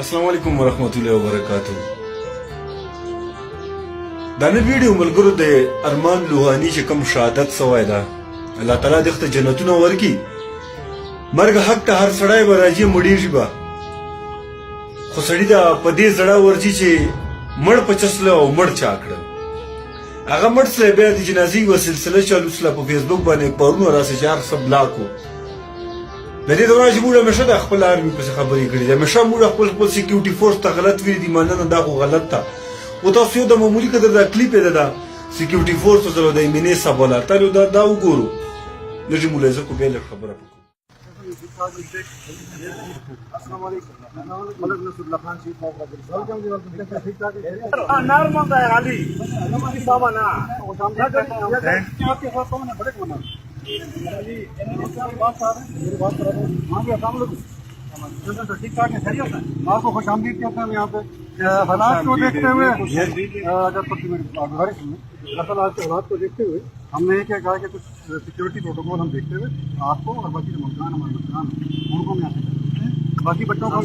अस्सलाम वालेकुम वरहमतुल्लाहि वबरकातुहू। دا نن ویډیو ملګرو د ارمان لوهانی چې کوم شهادت سوی ده الله تعالی دې ته جنتونه ورکړي. مرګ حق ته هر سړی به راځي مړېږي به، خو سړي ته په دې زړه ورځي چې مړ په چسله او مړ چا کړه. هغه مړ سره بیا د جنازې یوه سلسله چالو سوله په فیسبوک باندې پرونه راسې چې هر څه بلاک و. د دې دوران چې موږ همیشه د خپل آرمي پسې خبرې کړي دي، همیشه موږ خپل سیکیورټي فورس ته غلط ویلي دي. مننه دا خو غلط ده. و تاسو یو د معمولي قدر دا کلیپ یې ده سیکیورټي فورس سره د ایمنې سبولا تاسو دا وګورو. لږه ملاحظه کو بیا لږ خبره وکړو. السلام علیکم ملک نصراللہ خان شیخ ویلکم جی ویلکم ٹھیک ٹھاک ہے نارمل ہے علی بابا نا آپ کے ساتھ کون ہے بڑے کون ہے جی بات کر رہے ہیں میری بات کر رہے ہیں ہاں جی السلام علیکم ٹھیک ٹھاک ہے خیریت ہے آپ کو خوش آمدید کہتے ہیں یہاں پہ حالات کو دیکھتے ہوئے دراصل آج کے حالات کو دیکھتے ہوئے ہم نے یہ کہا کہ کچھ سیکورٹی پروٹوکول ہم دیکھتے ہوئے آپ کو اور باقی جو ملکان ہمارے ملکان ان کو ہم یہاں سے باقی بچوں کو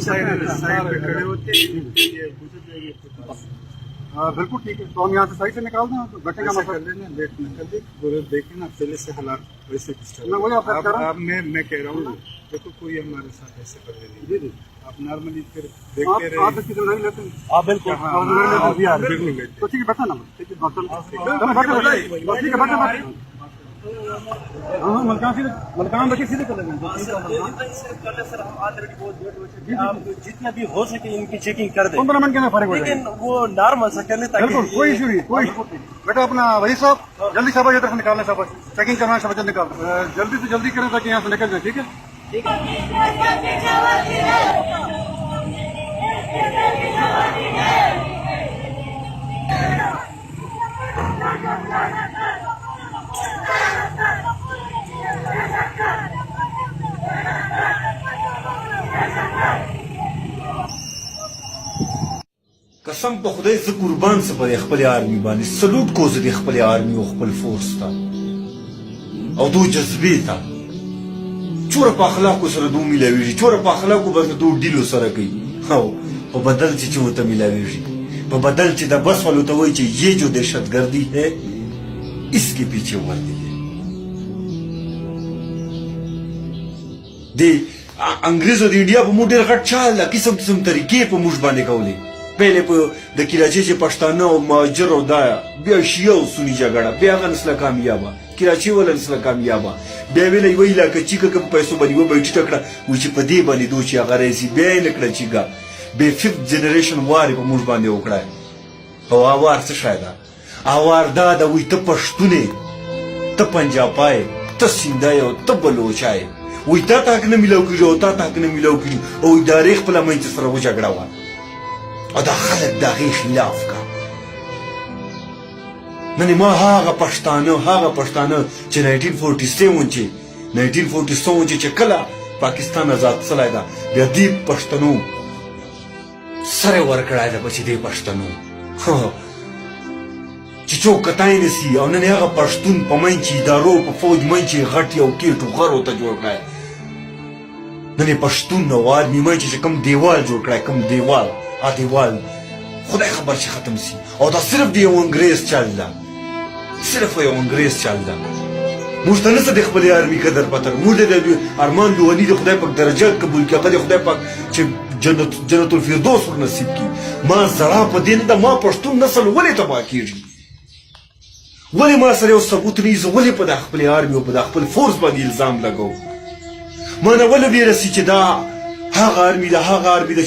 بالکل ٹھیک ہے. تو ہم یہاں سے سائڈ سے نکال دیں بیٹھے کا مسئلہ دیکھیں نا پہلے سے حالات ویسے میں وہی آپ کہہ رہا ہوں. میں کہہ رہا ہوں دیکھو کوئی ہمارے ساتھ ایسے کر رہے جی جی آپ نارملی پھر دیکھتے رہے آپ اس کی ذمہ داری لیتے ہیں. آپ بالکل تو ٹھیک ہے بیٹھا نا ٹھیک ہے ہاں ملکان بچے سیدھے کر لیں سر ہم آلریڈی بہت لیٹ ہو چکے آپ جتنا بھی ہو سکے ان کی چیکنگ کر دیں 15 منٹ کے اندر فارغ ہو جائے لیکن وہ نارمل سا کرنے بالکل کوئی ایشو نہیں کوئی بیٹا اپنا وہی صاحب جلدی صاحب یہ طرف نکالنا صاحب چیکنگ کرنا ہے بچے نکال جلدی سے جلدی کریں تاکہ یہاں سے نکل جائیں. ٹھیک ہے قسم په خدای زه قربان څه پر خپل آرمي باندې سلوټ کو زه د خپل آرمي او خپل فورس ته او دو جذبې ته چوره په اخلاقو سره دو ملاویږي چوره په اخلاقو باندې دو ډیلو سره کوي او په بدل چې ورته ملاویږي په بدل چې د بس والو ته وایي چې یہ جو دہشتگردی ہے اس کے پیچھے وردی ہے. د انګریزو د انډیا په موږ ډېر غټ چال قسم قسم طریقې په موږ باندې کولې. پهلې په د کراچۍ چې پښتانه او مهاجر او دا بیا شیعه او سني جګړه بیا هغه نسله کامیابه کراچۍ ولا نسله کامیابه بیا ویله یوه علاقه چیکه کوم پیسو باندې یوه به یې ټیټه کړه وایي چې په دې باندې دو چې هغه رئیسي بیا یې نه کړه چیکه بیا ففت جنریشن وار یې په موږ باندې وکړه. او اوار څه شی ده اوار دا ده وایي ته پښتون یې ته پنجابی یې ته سیندی یې او ته بلوچی یې وایي تا ته حق نه میلاو کېږي او تا ته حق نه میلاو کېږي او ادارې خپله منځ سره وجګړه وه او دا خلک د هغې خلاف کا. نن ما هغه پښتانه چې 1947 چې کله پاکستان آزاد سلی ده بیا دې پښتنو سر یې ورکړی ده چې دې پښتنو چې څوک کتای نه سي او نن هغه پښتون په منځ کې ادارو په فوج منځ کې غټ یو کیټو غر ورته جوړ کړی. نن یې پښتون او آرمي منځ چې کوم دیوال جوړ کړی کوم دیوال دیوال خدای خبر چې ختم سي او دا صرف د یو انګریز چل ده صرف یو انګریز چل ده. موږ ته نه څه د خپلې آرمي قدر پته موږ د ارمان لوهني د خدای پاک درجات قبول کړي هغه د خدای پاک چې جنت الفردوس ور نصیب کړي. ما زړه په دې نه ده ما پښتون نسل ولې تباه کېږي ولې ما سره یو ثبوت نه زه ولې په د خپلې آرمي او په د خپل فورس باندې الزام لګوم. ما نه ولې ویره سي چې دا هغه آرمي ده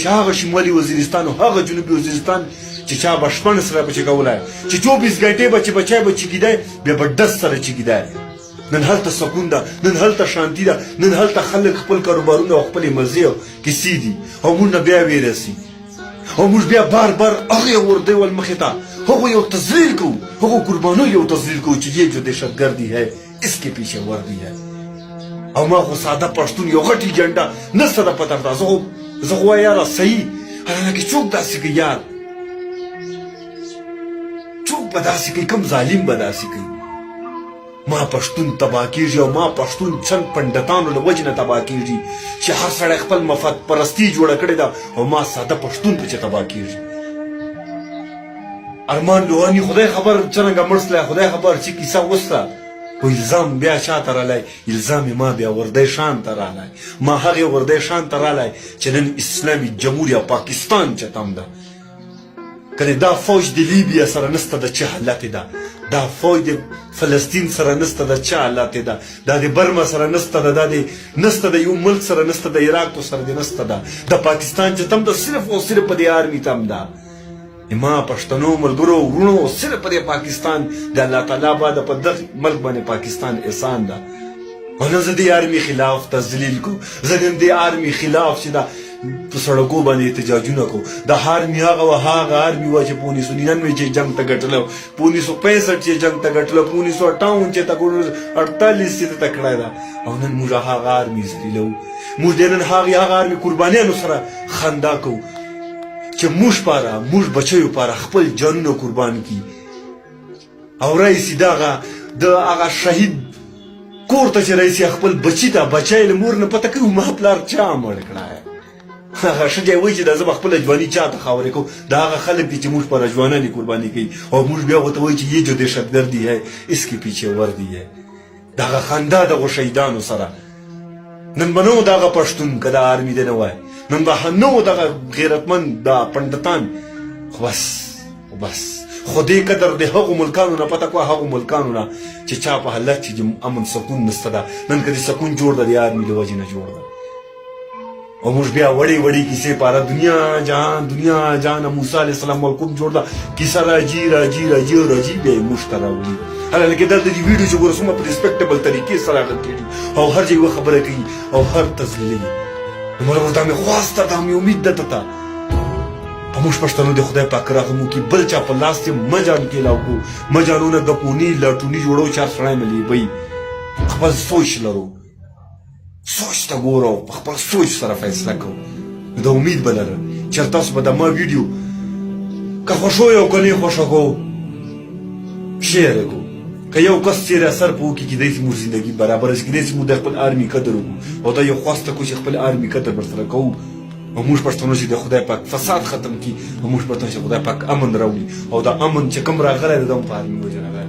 چې هغه شمالي وزیرستان او هغه جنوبي وزیرستان چې چا به شپه سره به چې کولی چې 24 ګنټې به چې بچی به چیګیدی بیا به ډس سره چیګیدی. نن هلته سکون ده نن هلته شانتي ده نن هلته خلک خپل کاروبارونه او خپلې مزې او کیسې دي او موږ نه بیا ویره سي او موږ بیا بار هغې ورده ول مخې ته هغو یو تذلیل کوو هغو قربانیو یو تذلیل کوو چې یہ جو دہشتگردی ہے اس کے پیچھے وردی ہے. او ما خو ساده پښتون یو غټ ایجنډا نسته د پته ده زه خو وایه یاره صحیح حالانکه څوک داسې کوي یار څوک به داسې کوي کوم ظالم به داسې کوي ما پښتون تباه کیږي او ما پښتون څنګ پندتانو له وجې نه تباه کیږي چې هر سړی خپل مفاد پرستی جوړه کړې ده او ما ساده پښتون پکې تباه کیږي. ارمان لوانی خدای خبر څرنګه مړ سلی، خدای خبر چې کیسه وسله، خو الزام بیا چاته رالی؟ الزام ما بیا وردی شان ته رالی، ما هغې وردی شان ته رالی چې نن اسلامي جمهوریه پاکستان چتم ده. کنه دا فوج د لیبیا سره نسته د چه حالت ده، دا فوج د فلسطین سره نسته د چه حالت ده، دا د برما سره نسته ده، دا د نسته د یو ملک سره نسته د عراق سره د نسته ده، د پاکستان چې تم ده صرف او صرف په دې آرمي تم ده. ما پښتنو ملګرو ورونو صرف په دې پاکستان د الله تعالی باندې په دغه ملک باندې پاکستان احسان ده. او نه زه دې آرمي خلاف تذلیل کو، زه نن دې آرمي خلاف چې دا په سړکو باندې احتجاجونه کو. د آرمي هغه آرمي و چې په 1999 چې جنگ ته ګټله، په 1965 چې جنگ ته ګټله، په 1958 چې ته 48 چې ته کړی ده. او نن موږ هغه آرمي ذلیلو، موږ نن هغه آرمي قربانیانو سره خندا کوو چې موږ پاره موږ بچیو پاره خپل جانونه قربان کی. او رئیس دغه د هغه شهید کور ته چې رئیس خپل بچی ته بچی له مور نه پته کوي ما پلار چا مړ کړی. هغه ښځه وایي چې دا زه به خپله ځواني چا ته خاورې کوم. دا هغه خلک دي چې موږ پاره ځوانانې قرباني کوي او موږ بیا ورته وایي چې یہ جو دهشتګردي ہے اس کے پیچھے وردی ہے. د هغه خندا دغو شهیدانو سره نن به نه و دغه پښتون که د آرمي دی نه وای، نن به نه و دغه غیرتمند دا پنډتان. خو بس خو دې قدر د هغو ملکانو نه پته کوه، هغو ملکانو نه چې چا په حالت چې امن سکون نسته ده. نن که د سکون جوړ ده د آرمي له وجې نه جوړ ده. او موږ بیا وړې کیسې پاره دنیا جهان موسی علیه السلام ولکم جوړ ده کیسه راځي بیا یې موږ ته راوړي. حالانکې دلته د ویډیو چې ګوره څومره په ریسپیکټبل طریقې سره اخیستل کېږي او هر ځای یوه خبره کوي او هر تذلیلوي. نو مړه دا مې خواست ده، دا مې امید ده ته په موږ پښتنو د خدای پاک رحم وکړي. بل چا په لاس کې مه جان کېلاو کړو، مه جانونه ګپوني لاټوني جوړو چې هر سړی مې لیبوي. خپل سوچ لرو، سوچ ته ګوره، په خپل سوچ سره فیصله کوو. د امید به لره چې تاسو به د ما ویډیو که خوښوی او که نه خوښوو شیر یې کوو. که یو کس چیرې اثر په وکړي کیدای شي موږ زندګي برابره شي، کیدای شي موږ د خپل آرمي قدر وکړو او دا یو خواسته کوو چې خپل آرمي قدر ورسره کوو. او موږ پښتنو چې د خدای پاک فساد ختم کړي او موږ پښتنو چې خدای پاک امن راوړي او دا امن چې کوم راغلی دی دا هم په آرمي وجه راغلی.